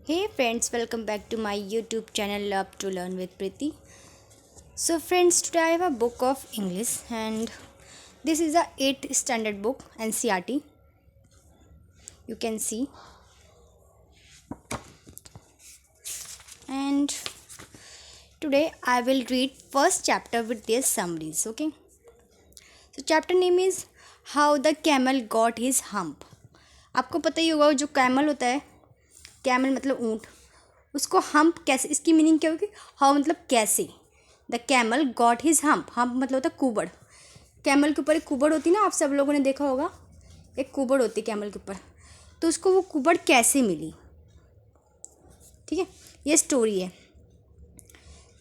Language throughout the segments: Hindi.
Hey friends, welcome back to my YouTube channel Love to Learn with Preeti. So friends, today I have a book of English and this is a 8th standard book NCERT. You can see, and today I will read first chapter with their summaries. Okay. So chapter name is How the Camel Got His Hump. आपको पता ही होगा जो कैमल होता है, कैमल मतलब ऊँट, उसको हम्प कैसे, इसकी मीनिंग क्या होगी? हाउ मतलब कैसे. The camel got his hump. Hump मतलब होता है कुबड़. कैमल के ऊपर एक कुबड़ होती है ना, आप सब लोगों ने देखा होगा, एक कुबड़ होती है कैमल के ऊपर. तो उसको वो कुबड़ कैसे मिली, ठीक है, ये स्टोरी है.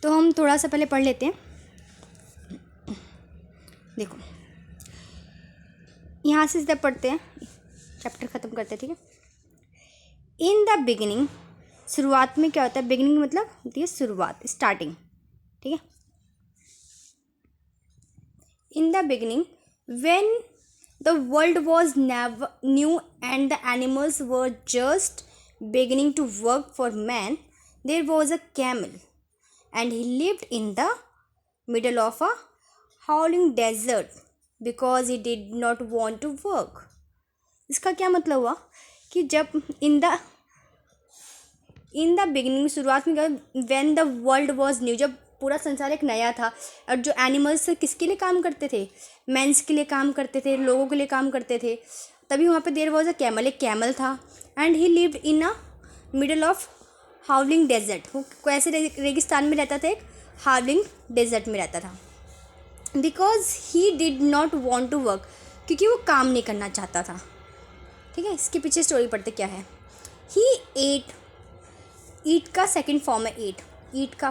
तो हम थोड़ा सा पहले पढ़ लेते हैं. देखो, यहाँ से सीधा पढ़ते हैं, चैप्टर ख़त्म करते हैं, ठीक है. इन द बिगिनिंग, शुरुआत में क्या होता है? बिगिनिंग मतलब होती है शुरुआत, स्टार्टिंग, ठीक है. In the beginning, when the world was new and the animals were just beginning to work for man, there was a camel, and he lived in the middle of a howling desert because he did not want to work. इसका क्या मतलब हुआ कि जब इन द बिगिनिंग, शुरुआत में, when the world was new, जब पूरा संसार एक नया था, और जो एनिमल्स किसके लिए काम करते थे? मैंस के लिए काम करते थे, लोगों के लिए काम करते थे. तभी वहाँ पे देयर वॉज अ कैमल, एक कैमल था. And he lived in a middle of howling desert. वो कैसे रेगिस्तान में रहता था? एक हावलिंग डेजर्ट में रहता था. Because he did not want to work, क्योंकि वो काम नहीं करना चाहता था. ठीक है, इसके पीछे स्टोरी पढ़ते क्या है. ही एट, ईट का सेकंड फॉर्म है, ईट का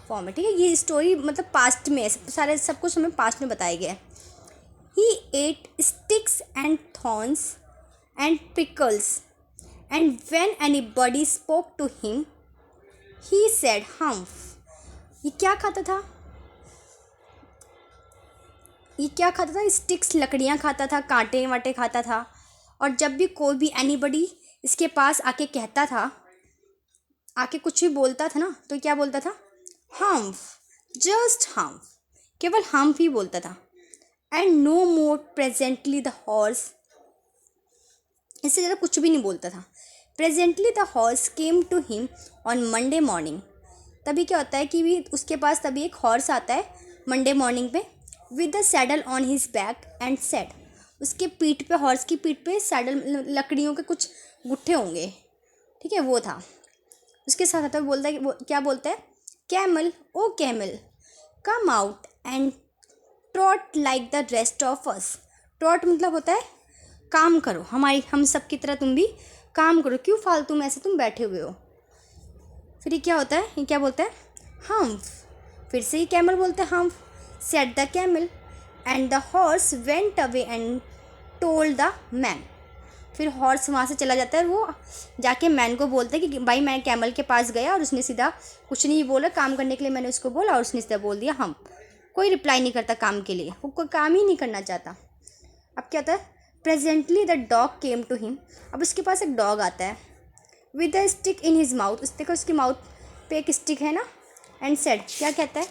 फॉर्म है, ठीक है. ये स्टोरी मतलब पास्ट में है, सारे सब कुछ हमें पास्ट में बताया गया है. He ate sticks and thorns and pickles, and when anybody spoke to him he said humph. ये क्या खाता था? स्टिक्स, लकड़ियाँ खाता था, कांटे वाटे खाता था. और जब भी कोई भी एनीबॉडी इसके पास आके कहता था, आके कुछ भी बोलता था ना, तो क्या बोलता था? हम्फ, जस्ट हम्फ, केवल हम्फ ही बोलता था. And no more. Presently the horse, इससे ज़्यादा कुछ भी नहीं बोलता था. Presently the horse came to him on Monday morning. तभी क्या होता है कि भी उसके पास तभी एक हॉर्स आता है मंडे मॉर्निंग पे, with the saddle on his back and said. उसके पीठ पे, हॉर्स की पीठ पे सैडल, लकड़ियों के कुछ गुट्ठे होंगे, ठीक है, वो था. उसके साथ आता है, बोलता है, वो क्या बोलता है? Camel, O camel, come out and trot like the rest of us. Trot मतलब होता है काम करो, हम सब की तरह तुम भी काम करो, क्यों फालतू में ऐसे तुम बैठे हुए हो. फिर ये क्या होता है? ये क्या बोलता है? हम्फ. फिर से ही कैमल बोलता है humph. Said the camel and the horse went away and told the man. फिर हॉर्स वहाँ से चला जाता है, वो जाके मैन को बोलता है कि भाई मैं कैमल के पास गया और उसने सीधा कुछ नहीं बोला, काम करने के लिए मैंने उसको बोला और उसने सीधा बोल दिया हम. कोई रिप्लाई नहीं करता काम के लिए, वो कोई काम ही नहीं करना चाहता. अब क्या होता है? Presently the dog came to him. अब उसके पास एक डॉग आता है, with a stick in his mouth. उस देखो उसकी माउथ पे एक स्टिक है ना. एंड सेड, क्या कहता है?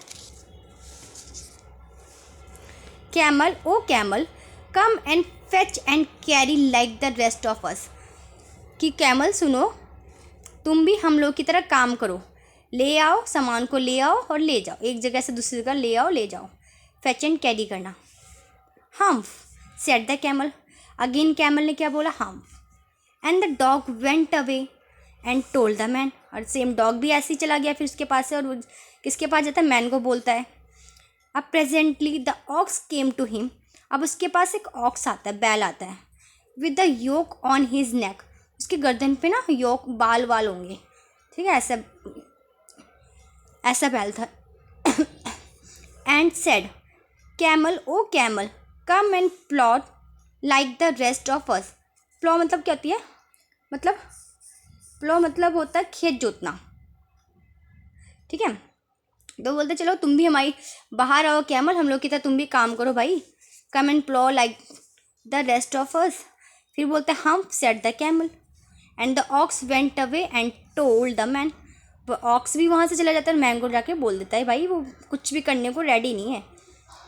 Camel, O camel, come and fetch and carry like the rest of us. कि कैमल सुनो, तुम भी हम लोग की तरह काम करो, ले आओ सामान को, ले आओ और ले जाओ, एक जगह से दूसरी जगह ले आओ ले जाओ. फेच एंड कैरी करना. Humph, said the camel. Again camel ने क्या बोला? Humph. And the dog went away and told the man. और सेम डॉग भी ऐसे ही चला गया फिर उसके पास से, और वो किसके पास जाता है? मैन को बोलता है. अब presently the ox came to him. अब उसके पास एक ऑक्स आता है, बैल आता है, with the yoke on his neck. उसके गर्दन पे ना योक, बाल वाल होंगे, ठीक है, ऐसा ऐसा बैल था. And said camel, O camel, come and plough like the rest of us. Plough मतलब क्या होती है? मतलब प्लॉ मतलब होता है खेत जोतना, ठीक है. तो बोलते चलो तुम भी हमारी, बाहर आओ कैमल, हम लोग की तरह तुम भी काम करो भाई. Come and plough like the rest of अस. फिर बोलते हम, said the camel. And the ox went away and told the man. वो ऑक्स भी वहाँ से चला जाता है, मैन को जाके बोल देता है भाई वो कुछ भी करने को रेडी नहीं है।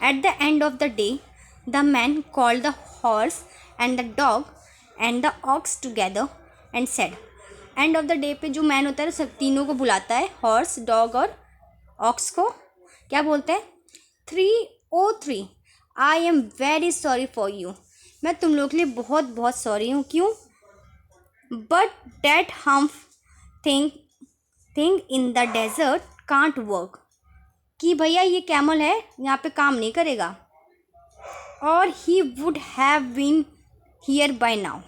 At the end of the day the man called the horse and the dog and the ox together and said. End of the day पे जो मैन होता है सब तीनों को बुलाता है, हॉर्स, डॉग और ऑक्स को। क्या बोलते हैं? 303 I am very sorry for you. मैं तुम लोग के लिए बहुत बहुत सॉरी हूँ। क्यों? But that humph thing in the desert can't work. कि भैया ये कैमल है यहाँ पे काम नहीं करेगा, और he would have been here by now.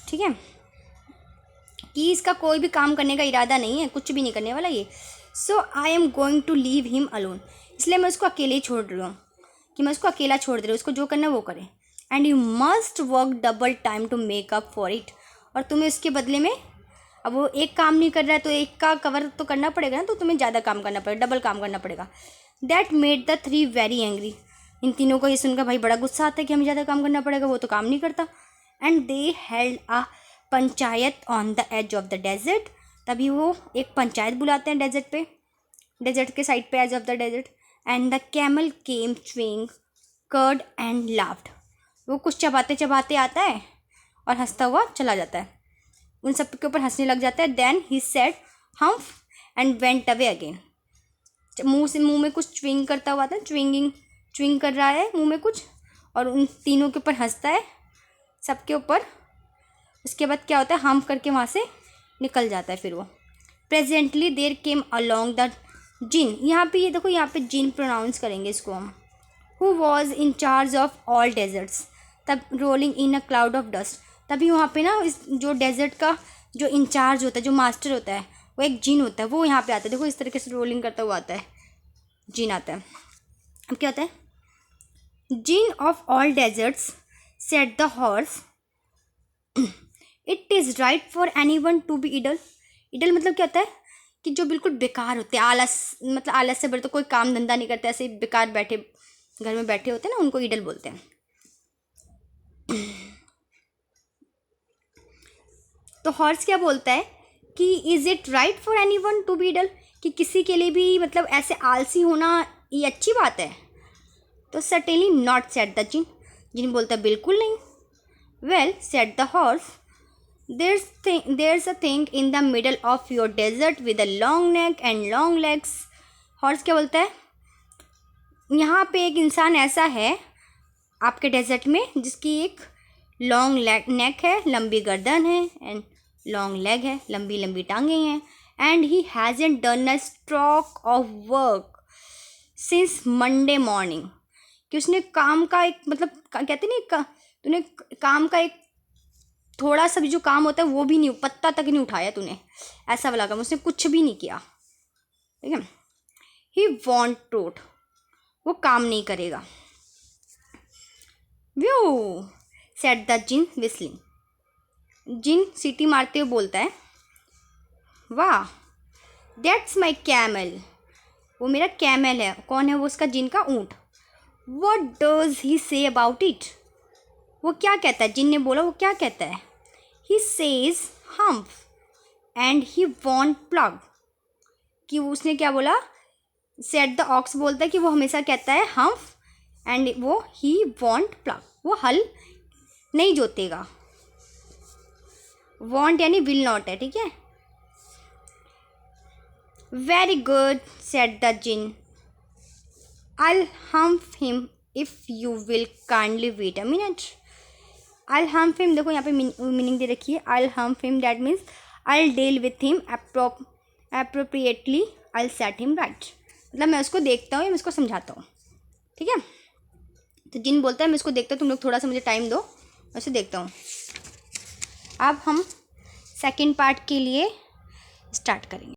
ठीक है, कि इसका कोई भी काम करने का इरादा नहीं है, कुछ भी नहीं करने वाला ये। So I am going to leave him alone. इसलिए मैं उसको अकेले ही छोड़ रही हूँ, कि मैं उसको अकेला छोड़ दे रही हूँ, उसको जो करना है वो करे। And you must work double time to make up for it. और तुम्हें इसके बदले में, अब वो एक काम नहीं कर रहा है तो एक का कवर तो करना पड़ेगा ना, तो तुम्हें ज़्यादा काम करना पड़ेगा, डबल काम करना पड़ेगा। That made the 3 very angry. इन तीनों को ये सुनकर भाई बड़ा गुस्सा आता है कि हमें ज़्यादा काम करना पड़ेगा, वो तो काम नहीं करता। And they held a panchayat on the edge of the desert. तभी वो एक पंचायत बुलाते हैं डेजर्ट पे, डेजर्ट के साइड पे, edge of the desert. And the camel came chewing curd and laughed. वो कुछ चबाते चबाते आता है और हंसता हुआ चला जाता है, उन सब के ऊपर हंसने लग जाता है। Then he said humph and went away again. मुंह में कुछ च्विंग करता हुआ था, च्विंग कर रहा है मुंह में कुछ, और उन तीनों के ऊपर हंसता है, सबके ऊपर। उसके बाद क्या होता है, हम्फ करके वहाँ से निकल जाता है फिर वो। Presently there came along the jinn. यहाँ पे ये देखो, यहाँ पे जिन प्रोनाउंस करेंगे इसको हम। Who was in charge of all deserts तब rolling in a cloud of dust. तभी वहाँ पे ना इस जो डेजर्ट का जो इंचार्ज होता है, जो मास्टर होता है, वो एक जिन होता है, वो यहाँ पे आता है। देखो इस तरीके से रोलिंग करता हुआ आता है, जिन आता है। अब क्या होता है, jinn of all deserts said the horse it is right for any one to be idle. Idle मतलब क्या होता है कि जो बिल्कुल बेकार होते हैं, आलस, मतलब आलस से बड़े, तो कोई काम धंधा नहीं करते, ऐसे बेकार बैठे घर में बैठे होते हैं ना, उनको इडल बोलते हैं। तो हॉर्स क्या बोलता है कि is it right for any one to be idle, कि किसी के लिए भी मतलब ऐसे आलसी होना ये अच्छी बात है। तो सर्टेनली नॉट सेड द जिन। जिन बोलता है बिल्कुल नहीं। Well said the horse there's a thing in the middle of your desert with a long neck and long legs। Horse क्या बोलता है, यहाँ पे एक इंसान ऐसा है आपके डेजर्ट में जिसकी एक लॉन्ग नेक है, लंबी गर्दन है, एंड लॉन्ग लेग है, लंबी लंबी टांगें हैं। And he hasn't done a stroke of work since Monday morning. कि उसने काम का एक, मतलब कहते नहीं, तूने काम का एक थोड़ा सा भी जो काम होता है वो भी नहीं, पत्ता तक नहीं उठाया तूने, ऐसा वाला काम उसने कुछ भी नहीं किया। ठीक है, ही वॉन्ट टोट, वो काम नहीं करेगा। Whew said the jinn whistling. जिन सीटी मारते हुए बोलता है, वाह दैट्स माई कैमल। वो मेरा कैमल है। कौन है वो? उसका जिन का ऊँट। What does he say about it. वो क्या कहता है? जिन ने बोला, वो क्या कहता है? He says humph and he want plug. कि उसने क्या बोला? सेड द ऑक्स बोलता है कि वो हमेशा कहता है हम्फ, एंड वो ही वॉन्ट प्लग, वो हल नहीं जोतेगा। वॉन्ट यानी विल नॉट है, ठीक है। Very good said the djinn, I'll hump him if you will kindly wait a minute। I'll hump him, देखो यहाँ पे मीनिंग दे रखी है। I'll hump him, that means I'll deal with him appropriately, I'll set him right। मतलब मैं उसको देखता हूँ या मैं उसको समझाता हूँ, ठीक है। तो जिन बोलता है मैं उसको देखता हूँ, तुम लोग थोड़ा सा मुझे टाइम दो, मैं उसे देखता हूँ। अब हम सेकेंड पार्ट के लिए स्टार्ट करेंगे।